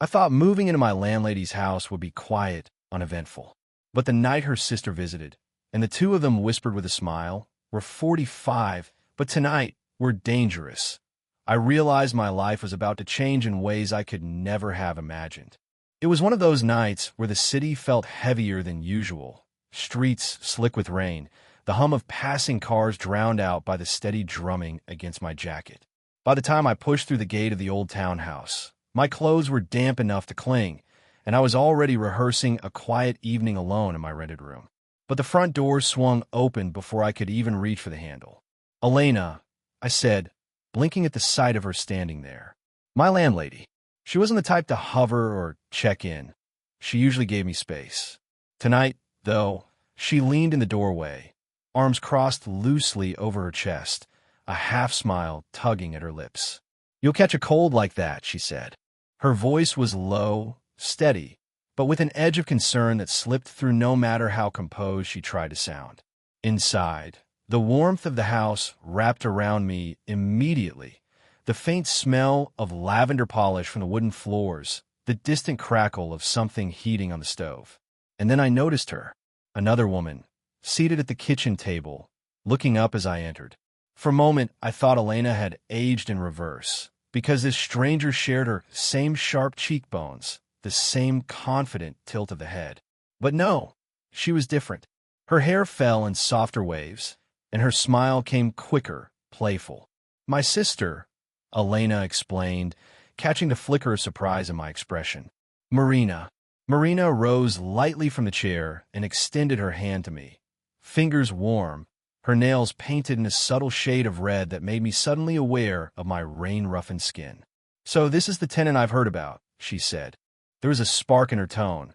I thought moving into my landlady's house would be quiet, uneventful. But the night her sister visited, and the two of them whispered with a smile, "We're 45, but tonight we're dangerous." I realized my life was about to change in ways I could never have imagined. It was one of those nights where the city felt heavier than usual, streets slick with rain, the hum of passing cars drowned out by the steady drumming against my jacket. By the time I pushed through the gate of the old townhouse, my clothes were damp enough to cling, and I was already rehearsing a quiet evening alone in my rented room. But the front door swung open before I could even reach for the handle. "Elena," I said, blinking at the sight of her standing there. My landlady. She wasn't the type to hover or check in. She usually gave me space. Tonight, though, she leaned in the doorway, arms crossed loosely over her chest, a half-smile tugging at her lips. "You'll catch a cold like that," she said. Her voice was low, steady, but with an edge of concern that slipped through no matter how composed she tried to sound. Inside, the warmth of the house wrapped around me immediately. The faint smell of lavender polish from the wooden floors, the distant crackle of something heating on the stove. And then I noticed her, another woman, seated at the kitchen table, looking up as I entered. For a moment, I thought Elena had aged in reverse, because this stranger shared her same sharp cheekbones, the same confident tilt of the head. But no, she was different. Her hair fell in softer waves, and her smile came quicker, playful. "My sister," Elena explained, catching the flicker of surprise in my expression. "Marina." Marina rose lightly from the chair and extended her hand to me, fingers warm, her nails painted in a subtle shade of red that made me suddenly aware of my rain-roughened skin. "So this is the tenant I've heard about," she said. There was a spark in her tone,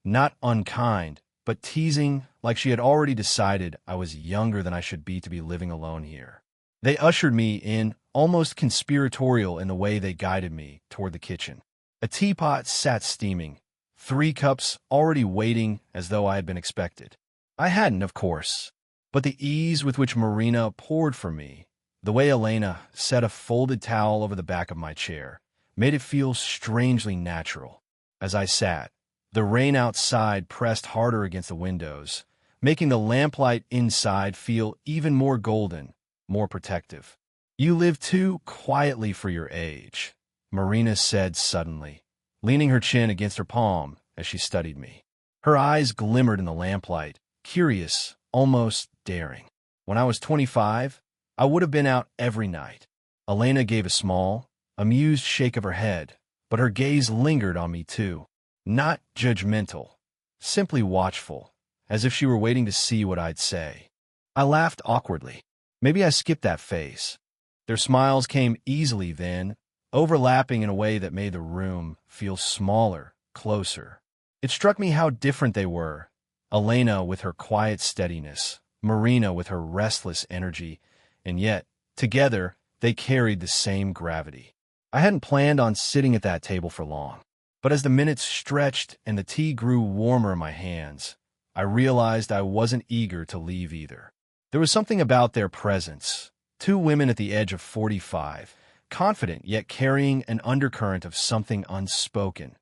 not unkind, but teasing, like she had already decided I was younger than I should be to be living alone here. They ushered me in, almost conspiratorial in the way they guided me toward the kitchen. A teapot sat steaming, 3 cups already waiting as though I had been expected. I hadn't, of course, but the ease with which Marina poured for me, the way Elena set a folded towel over the back of my chair, made it feel strangely natural. As I sat, the rain outside pressed harder against the windows, making the lamplight inside feel even more golden, more protective. "You live too quietly for your age," Marina said suddenly, leaning her chin against her palm as she studied me. Her eyes glimmered in the lamplight, curious, almost daring. "When I was 25, I would have been out every night." Elena gave a small, amused shake of her head, but her gaze lingered on me too. Not judgmental, simply watchful, as if she were waiting to see what I'd say. I laughed awkwardly. Maybe I skipped that phase. Their smiles came easily then, overlapping in a way that made the room feel smaller, closer. It struck me how different they were. Elena with her quiet steadiness, Marina with her restless energy, and yet, together, they carried the same gravity. I hadn't planned on sitting at that table for long, but as the minutes stretched and the tea grew warmer in my hands, I realized I wasn't eager to leave either. There was something about their presence, 2 women at the edge of 45, confident yet carrying an undercurrent of something unspoken,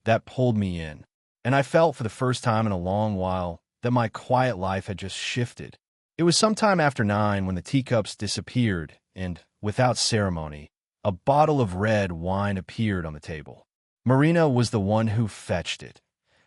that pulled me in. And I felt for the first time in a long while that my quiet life had just shifted. It was sometime after 9 when the teacups disappeared and, without ceremony, a bottle of red wine appeared on the table. Marina was the one who fetched it.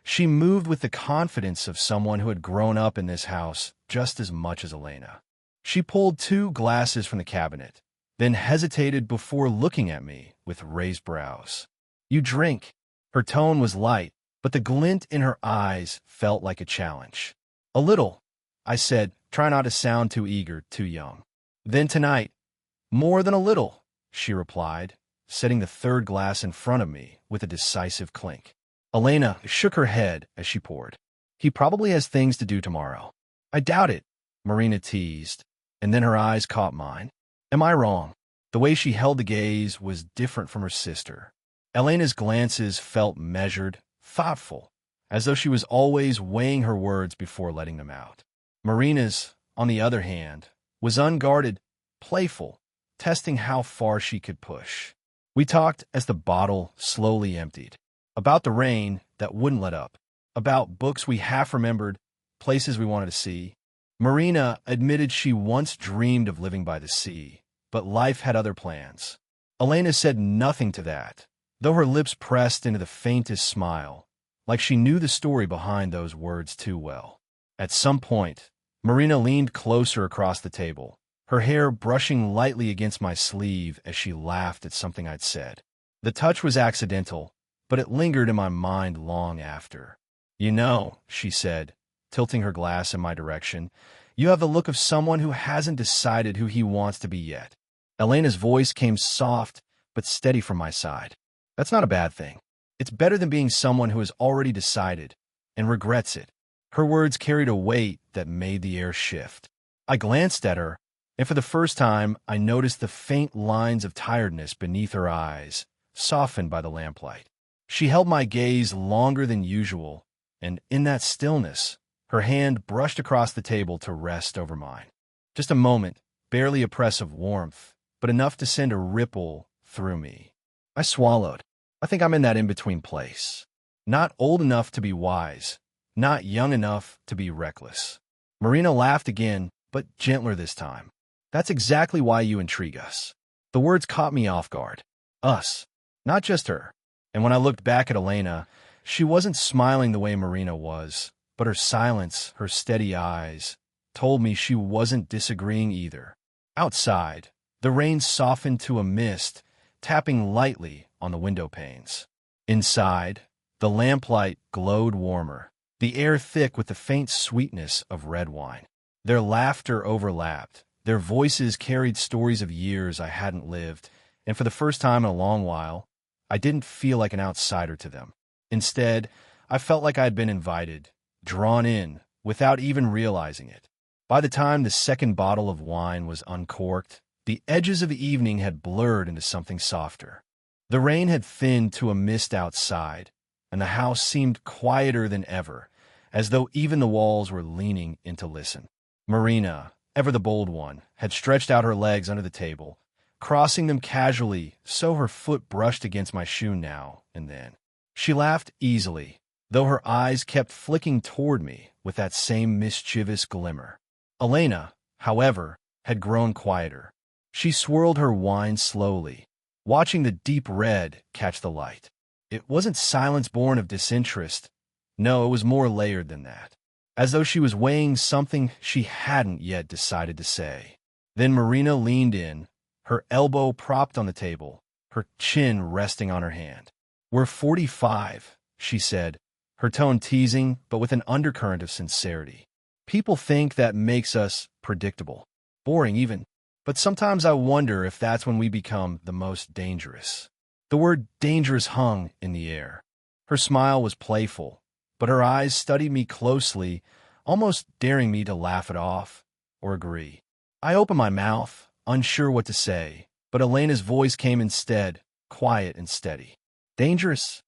She moved with the confidence of someone who had grown up in this house just as much as Elena. She pulled 2 glasses from the cabinet, then hesitated before looking at me with raised brows. "You drink." Her tone was light, but the glint in her eyes felt like a challenge. "A little," I said, trying not to sound too eager, too young. "Then tonight, more than a little," she replied, setting the 3rd glass in front of me with a decisive clink. Elena shook her head as she poured. "He probably has things to do tomorrow." "I doubt it," Marina teased, and then her eyes caught mine. Am I wrong? The way she held the gaze was different from her sister. Elena's glances felt measured, thoughtful, as though she was always weighing her words before letting them out. Marina's, on the other hand, was unguarded, playful, testing how far she could push. We talked as the bottle slowly emptied. About the rain that wouldn't let up. About books we half remembered, places we wanted to see. Marina admitted she once dreamed of living by the sea, but life had other plans. Elena said nothing to that, though her lips pressed into the faintest smile, like she knew the story behind those words too well. At some point, Marina leaned closer across the table, her hair brushing lightly against my sleeve as she laughed at something I'd said. The touch was accidental, but it lingered in my mind long after. "You know," she said, tilting her glass in my direction, "you have the look of someone who hasn't decided who he wants to be yet." Elena's voice came soft but steady from my side. "That's not a bad thing. It's better than being someone who has already decided and regrets it." Her words carried a weight that made the air shift. I glanced at her, and for the first time I noticed the faint lines of tiredness beneath her eyes, softened by the lamplight. She held my gaze longer than usual, and in that stillness, her hand brushed across the table to rest over mine. Just a moment, barely a press of warmth, but enough to send a ripple through me. I swallowed. I think I'm in that in-between place. Not old enough to be wise, not young enough to be reckless. Marina laughed again, but gentler this time. "That's exactly why you intrigue us." The words caught me off guard. Us, not just her. And when I looked back at Elena, she wasn't smiling the way Marina was, but her silence, her steady eyes, told me she wasn't disagreeing either. Outside, the rain softened to a mist, tapping lightly on the window panes. Inside, the lamplight glowed warmer, the air thick with the faint sweetness of red wine. Their laughter overlapped, their voices carried stories of years I hadn't lived, and for the first time in a long while, I didn't feel like an outsider to them. Instead, I felt like I had been invited, drawn in, without even realizing it. By the time the second bottle of wine was uncorked, the edges of the evening had blurred into something softer. The rain had thinned to a mist outside, and the house seemed quieter than ever, as though even the walls were leaning in to listen. Marina, ever the bold one, had stretched out her legs under the table, crossing them casually so her foot brushed against my shoe now and then. She laughed easily, though her eyes kept flicking toward me with that same mischievous glimmer. Elena, however, had grown quieter. She swirled her wine slowly, watching the deep red catch the light. It wasn't silence born of disinterest. No, it was more layered than that, as though she was weighing something she hadn't yet decided to say. Then Marina leaned in, her elbow propped on the table, her chin resting on her hand. "We're 45, she said, her tone teasing but with an undercurrent of sincerity. "People think that makes us predictable, boring even, but sometimes I wonder if that's when we become the most dangerous." The word dangerous hung in the air. Her smile was playful, but her eyes studied me closely, almost daring me to laugh it off or agree. I opened my mouth, unsure what to say, but Elena's voice came instead, quiet and steady. "Dangerous?"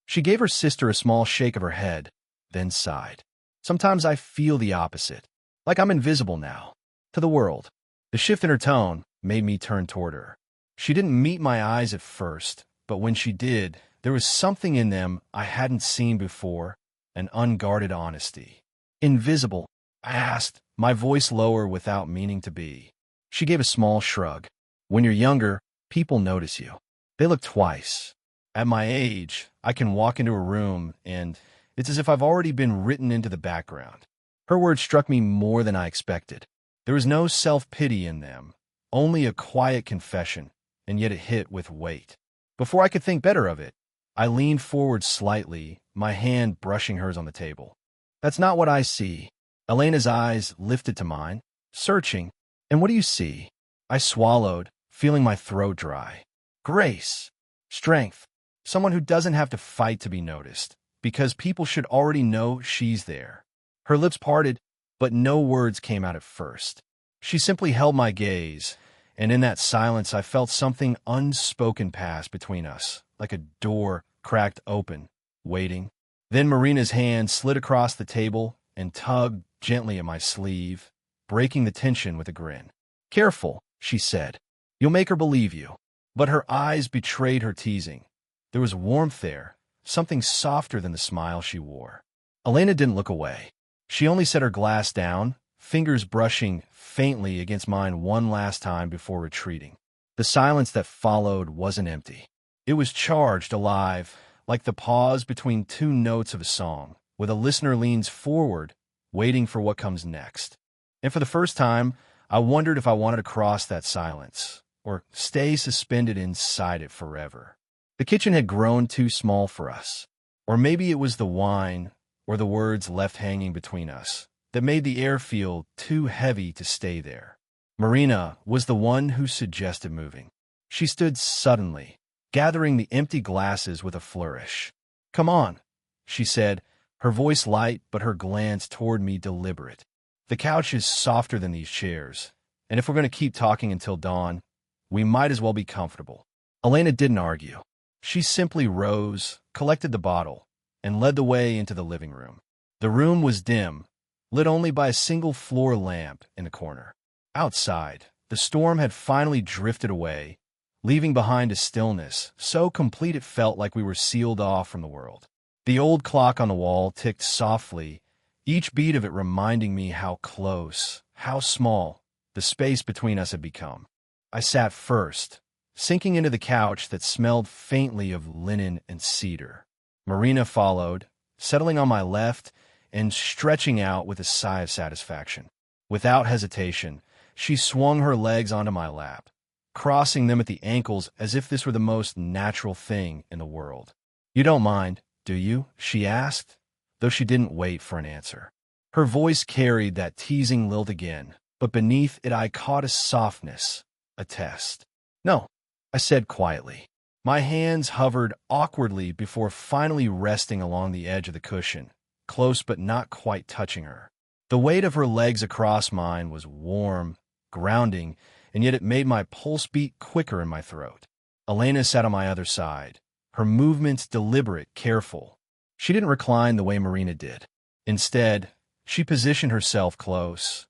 She gave her sister a small shake of her head, then sighed. "Sometimes I feel the opposite, like I'm invisible now, to the world." The shift in her tone made me turn toward her. She didn't meet my eyes at first, but when she did, there was something in them I hadn't seen before, an unguarded honesty. "Invisible?" I asked, my voice lower without meaning to be. She gave a small shrug. "When you're younger, people notice you. They look twice. At my age, I can walk into a room and it's as if I've already been written into the background." Her words struck me more than I expected. There was no self-pity in them, only a quiet confession, and yet it hit with weight. Before I could think better of it, I leaned forward slightly, my hand brushing hers on the table. "That's not what I see." Elena's eyes lifted to mine, searching. "And what do you see?" I swallowed, feeling my throat dry. "Grace. Strength. Someone who doesn't have to fight to be noticed, because people should already know she's there." Her lips parted, but no words came out at first. She simply held my gaze, and in that silence I felt something unspoken pass between us, like a door cracked open, waiting. Then Marina's hand slid across the table and tugged gently at my sleeve, breaking the tension with a grin. "Careful," she said. "You'll make her believe you." But her eyes betrayed her teasing. There was warmth there, something softer than the smile she wore. Elena didn't look away. She only set her glass down, fingers brushing faintly against mine one last time before retreating. The silence that followed wasn't empty. It was charged, alive, like the pause between two notes of a song, where the listener leans forward, waiting for what comes next. And for the first time, I wondered if I wanted to cross that silence, or stay suspended inside it forever. The kitchen had grown too small for us. Or maybe it was the wine, or the words left hanging between us, that made the air feel too heavy to stay there. Marina was the one who suggested moving. She stood suddenly, gathering the empty glasses with a flourish. "Come on," she said, her voice light but her glance toward me deliberate. "The couch is softer than these chairs, and if we're going to keep talking until dawn, we might as well be comfortable." Elena didn't argue. She simply rose, collected the bottle, and led the way into the living room. The room was dim, lit only by a single floor lamp in the corner. Outside, the storm had finally drifted away, leaving behind a stillness so complete it felt like we were sealed off from the world. The old clock on the wall ticked softly, each beat of it reminding me how close, how small, the space between us had become. I sat first, sinking into the couch that smelled faintly of linen and cedar. Marina followed, settling on my left and stretching out with a sigh of satisfaction. Without hesitation, she swung her legs onto my lap, crossing them at the ankles as if this were the most natural thing in the world. "You don't mind, do you?" she asked, though she didn't wait for an answer. Her voice carried that teasing lilt again, but beneath it I caught a softness, a test. "No," I said quietly. My hands hovered awkwardly before finally resting along the edge of the cushion, close but not quite touching her. The weight of her legs across mine was warm, grounding, and yet it made my pulse beat quicker in my throat. Elena sat on my other side, her movements deliberate, careful. She didn't recline the way Marina did. Instead, she positioned herself close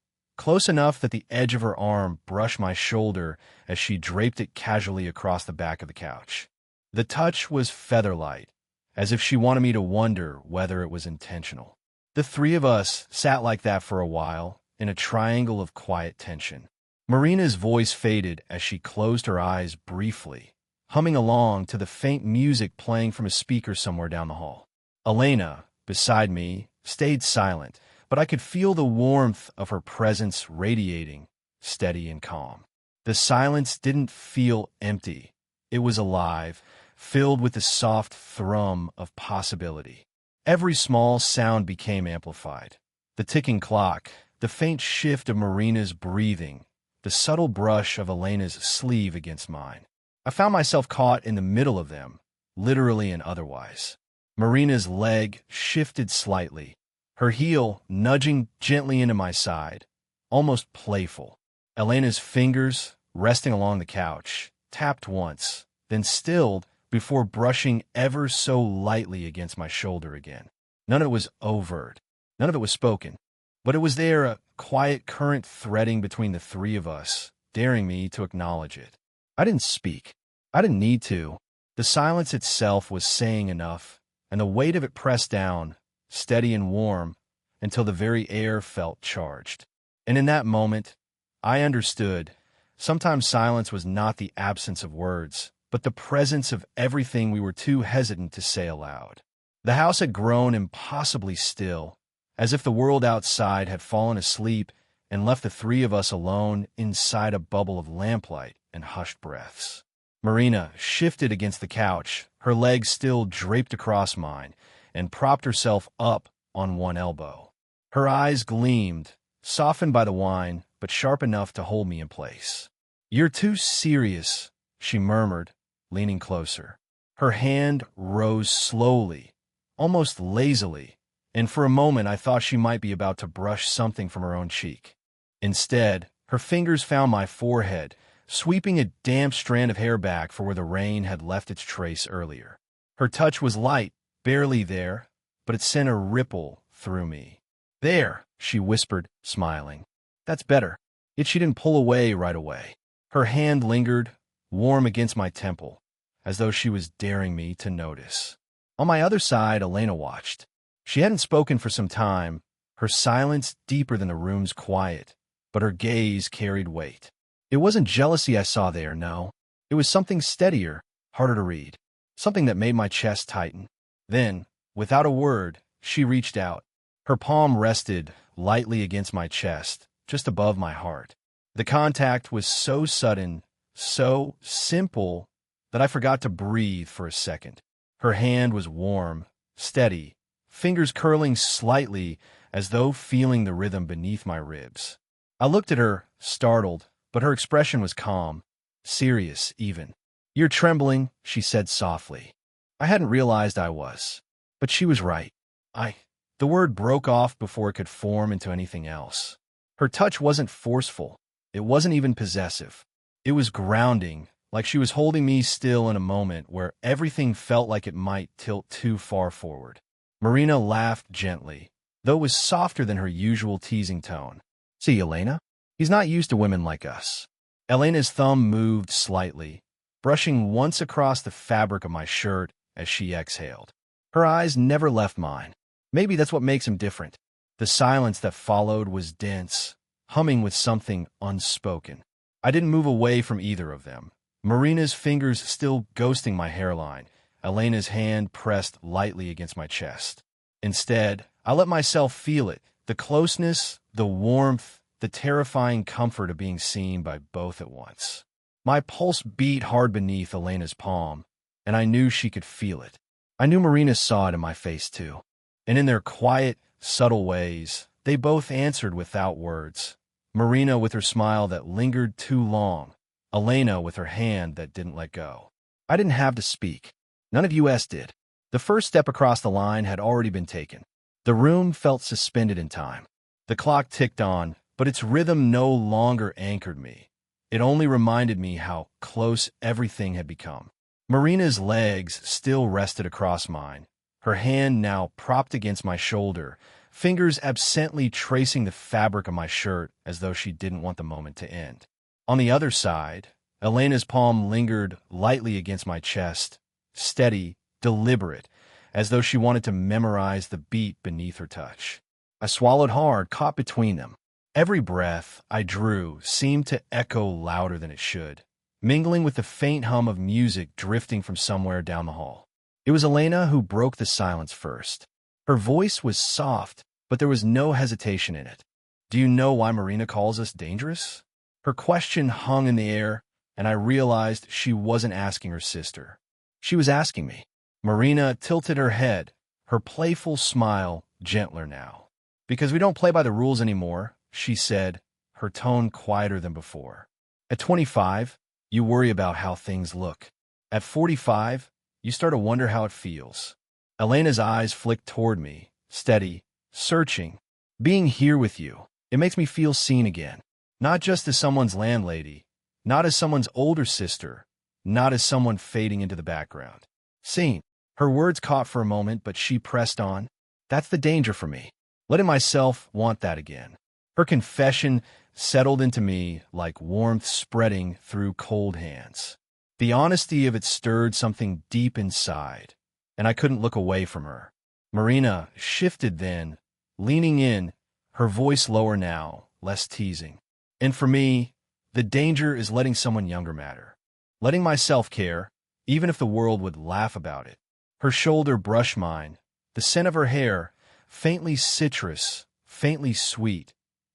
enough that the edge of her arm brushed my shoulder as she draped it casually across the back of the couch. The touch was feather-light, as if she wanted me to wonder whether it was intentional. The three of us sat like that for a while, in a triangle of quiet tension. Marina's voice faded as she closed her eyes briefly, humming along to the faint music playing from a speaker somewhere down the hall. Elena, beside me, stayed silent, but I could feel the warmth of her presence radiating, steady and calm. The silence didn't feel empty. It was alive, filled with the soft thrum of possibility. Every small sound became amplified. The ticking clock, the faint shift of Marina's breathing, the subtle brush of Elena's sleeve against mine. I found myself caught in the middle of them, literally and otherwise. Marina's leg shifted slightly, her heel nudging gently into my side, almost playful. Elena's fingers, resting along the couch, tapped once, then stilled before brushing ever so lightly against my shoulder again. None of it was overt, none of it was spoken, but it was there, a quiet current threading between the three of us, daring me to acknowledge it. I didn't speak. I didn't need to. The silence itself was saying enough, and the weight of it pressed down, steady and warm, until the very air felt charged. And in that moment, I understood. Sometimes silence was not the absence of words, but the presence of everything we were too hesitant to say aloud. The house had grown impossibly still, as if the world outside had fallen asleep and left the three of us alone inside a bubble of lamplight and hushed breaths. Marina shifted against the couch, her legs still draped across mine, and propped herself up on one elbow. Her eyes gleamed, softened by the wine, but sharp enough to hold me in place. "You're too serious," she murmured, leaning closer. Her hand rose slowly, almost lazily, and for a moment I thought she might be about to brush something from her own cheek. Instead, her fingers found my forehead, sweeping a damp strand of hair back for where the rain had left its trace earlier. Her touch was light, barely there, but it sent a ripple through me. "There," she whispered, smiling. "That's better." Yet she didn't pull away right away. Her hand lingered, warm against my temple, as though she was daring me to notice. On my other side, Elena watched. She hadn't spoken for some time, her silence deeper than the room's quiet, but her gaze carried weight. It wasn't jealousy I saw there, no. It was something steadier, harder to read, something that made my chest tighten. Then, without a word, she reached out. Her palm rested lightly against my chest, just above my heart. The contact was so sudden, so simple, that I forgot to breathe for a second. Her hand was warm, steady, fingers curling slightly as though feeling the rhythm beneath my ribs. I looked at her, startled, but her expression was calm, serious even. "You're trembling," she said softly. I hadn't realized I was. But she was right. The word broke off before it could form into anything else. Her touch wasn't forceful. It wasn't even possessive. It was grounding, like she was holding me still in a moment where everything felt like it might tilt too far forward. Marina laughed gently, though it was softer than her usual teasing tone. "See, Elena? He's not used to women like us." Elena's thumb moved slightly, brushing once across the fabric of my shirt as she exhaled. Her eyes never left mine. Maybe that's what makes him different. The silence that followed was dense, humming with something unspoken. I didn't move away from either of them. Marina's fingers still ghosting my hairline, Elena's hand pressed lightly against my chest. Instead, I let myself feel it, the closeness, the warmth, the terrifying comfort of being seen by both at once. My pulse beat hard beneath Elena's palm, and I knew she could feel it. I knew Marina saw it in my face too. And in their quiet, subtle ways, they both answered without words. Marina with her smile that lingered too long, Elena with her hand that didn't let go. I didn't have to speak. None of us did. The first step across the line had already been taken. The room felt suspended in time. The clock ticked on, but its rhythm no longer anchored me. It only reminded me how close everything had become. Marina's legs still rested across mine, her hand now propped against my shoulder, fingers absently tracing the fabric of my shirt as though she didn't want the moment to end. On the other side, Elena's palm lingered lightly against my chest, steady, deliberate, as though she wanted to memorize the beat beneath her touch. I swallowed hard, caught between them. Every breath I drew seemed to echo louder than it should, mingling with the faint hum of music drifting from somewhere down the hall. It was Elena who broke the silence first. Her voice was soft, but there was no hesitation in it. "Do you know why Marina calls us dangerous?" Her question hung in the air, and I realized she wasn't asking her sister. She was asking me. Marina tilted her head, her playful smile gentler now. "Because we don't play by the rules anymore," she said, her tone quieter than before. "At 25, you worry about how things look. At 45, you start to wonder how it feels." Elena's eyes flicked toward me, steady, searching. "Being here with you, it makes me feel seen again. Not just as someone's landlady, not as someone's older sister, not as someone fading into the background. Seen." Her words caught for a moment, but she pressed on. "That's the danger for me, letting myself want that again." Her confession settled into me like warmth spreading through cold hands. The honesty of it stirred something deep inside, and I couldn't look away from her. Marina shifted then, leaning in, her voice lower now, less teasing. "And for me, the danger is letting someone younger matter. Letting myself care, even if the world would laugh about it." Her shoulder brushed mine, the scent of her hair, faintly citrus, faintly sweet,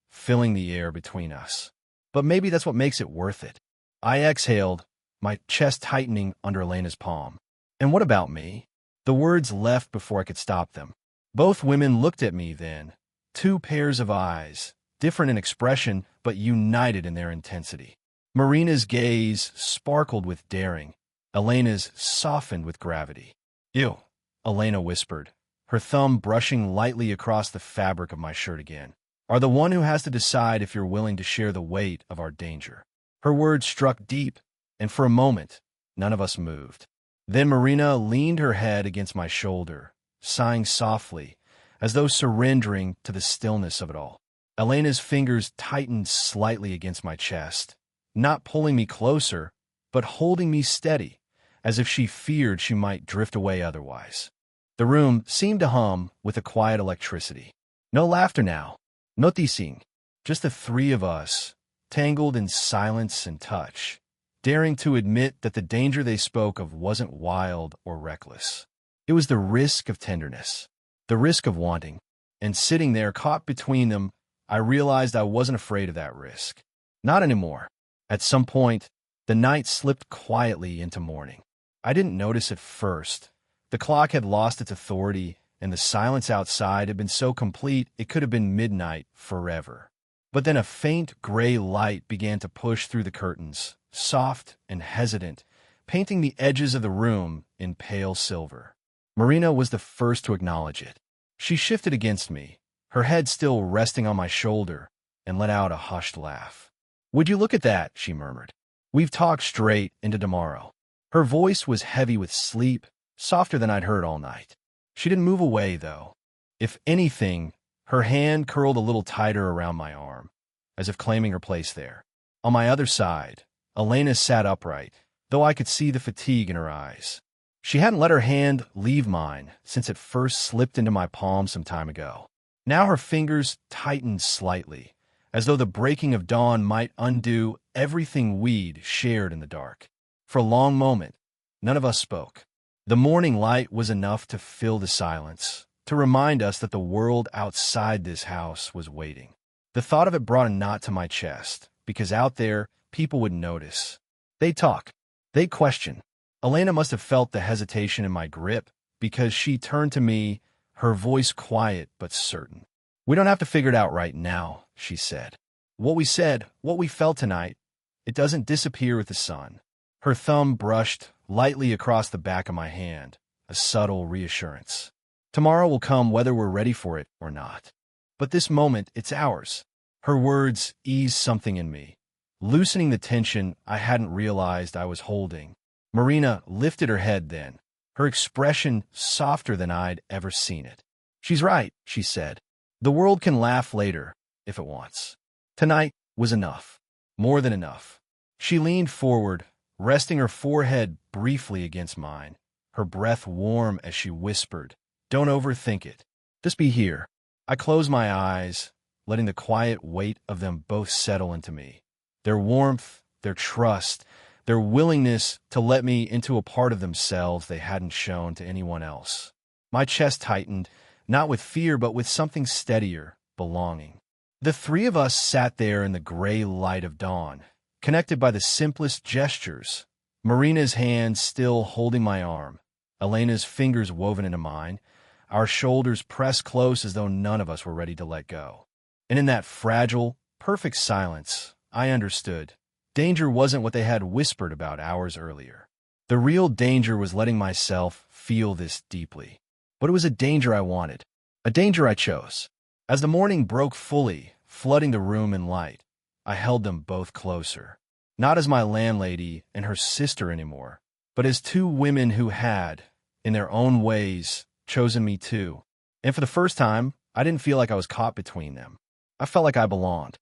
filling the air between us. But maybe that's what makes it worth it. I exhaled, my chest tightening under Elena's palm. "And what about me?" The words left before I could stop them. Both women looked at me then, two pairs of eyes, different in expression but united in their intensity. Marina's gaze sparkled with daring, Elena's softened with gravity. "Ew," Elena whispered, her thumb brushing lightly across the fabric of my shirt again. "Are the one who has to decide if you're willing to share the weight of our danger." Her words struck deep, and for a moment, none of us moved. Then Marina leaned her head against my shoulder, sighing softly, as though surrendering to the stillness of it all. Elena's fingers tightened slightly against my chest, not pulling me closer, but holding me steady, as if she feared she might drift away otherwise. The room seemed to hum with a quiet electricity. No laughter now, no teasing, just the three of us, tangled in silence and touch, daring to admit that the danger they spoke of wasn't wild or reckless. It was the risk of tenderness, the risk of wanting, and sitting there caught between them, I realized I wasn't afraid of that risk. Not anymore. At some point, the night slipped quietly into morning. I didn't notice at first. The clock had lost its authority, and the silence outside had been so complete it could have been midnight forever. But then a faint gray light began to push through the curtains, soft and hesitant, painting the edges of the room in pale silver. Marina was the first to acknowledge it. She shifted against me, her head still resting on my shoulder, and let out a hushed laugh. "Would you look at that?" she murmured. "We've talked straight into tomorrow." Her voice was heavy with sleep, softer than I'd heard all night. She didn't move away, though. If anything, her hand curled a little tighter around my arm, as if claiming her place there. On my other side, Elena sat upright, though I could see the fatigue in her eyes. She hadn't let her hand leave mine since it first slipped into my palm some time ago. Now her fingers tightened slightly, as though the breaking of dawn might undo everything we'd shared in the dark. For a long moment, none of us spoke. The morning light was enough to fill the silence, to remind us that the world outside this house was waiting. The thought of it brought a knot to my chest, because out there, people would notice. They'd talk. They'd question. Elena must have felt the hesitation in my grip, because she turned to me, her voice quiet but certain. "We don't have to figure it out right now," she said. "What we said, what we felt tonight, it doesn't disappear with the sun." Her thumb brushed lightly across the back of my hand, a subtle reassurance. "Tomorrow will come whether we're ready for it or not. But this moment, it's ours." Her words eased something in me, loosening the tension I hadn't realized I was holding. Marina lifted her head then, her expression softer than I'd ever seen it. "She's right," she said. "The world can laugh later, if it wants. Tonight was enough. More than enough." She leaned forward, resting her forehead briefly against mine, her breath warm as she whispered, "Don't overthink it. Just be here." I closed my eyes, letting the quiet weight of them both settle into me. Their warmth, their trust, their willingness to let me into a part of themselves they hadn't shown to anyone else. My chest tightened, not with fear but with something steadier, belonging. The three of us sat there in the gray light of dawn, connected by the simplest gestures. Marina's hand still holding my arm, Elena's fingers woven into mine, our shoulders pressed close as though none of us were ready to let go. And in that fragile, perfect silence, I understood. Danger wasn't what they had whispered about hours earlier. The real danger was letting myself feel this deeply. But it was a danger I wanted, a danger I chose. As the morning broke fully, flooding the room in light, I held them both closer. Not as my landlady and her sister anymore, but as two women who had, in their own ways, chosen me too. And for the first time, I didn't feel like I was caught between them. I felt like I belonged.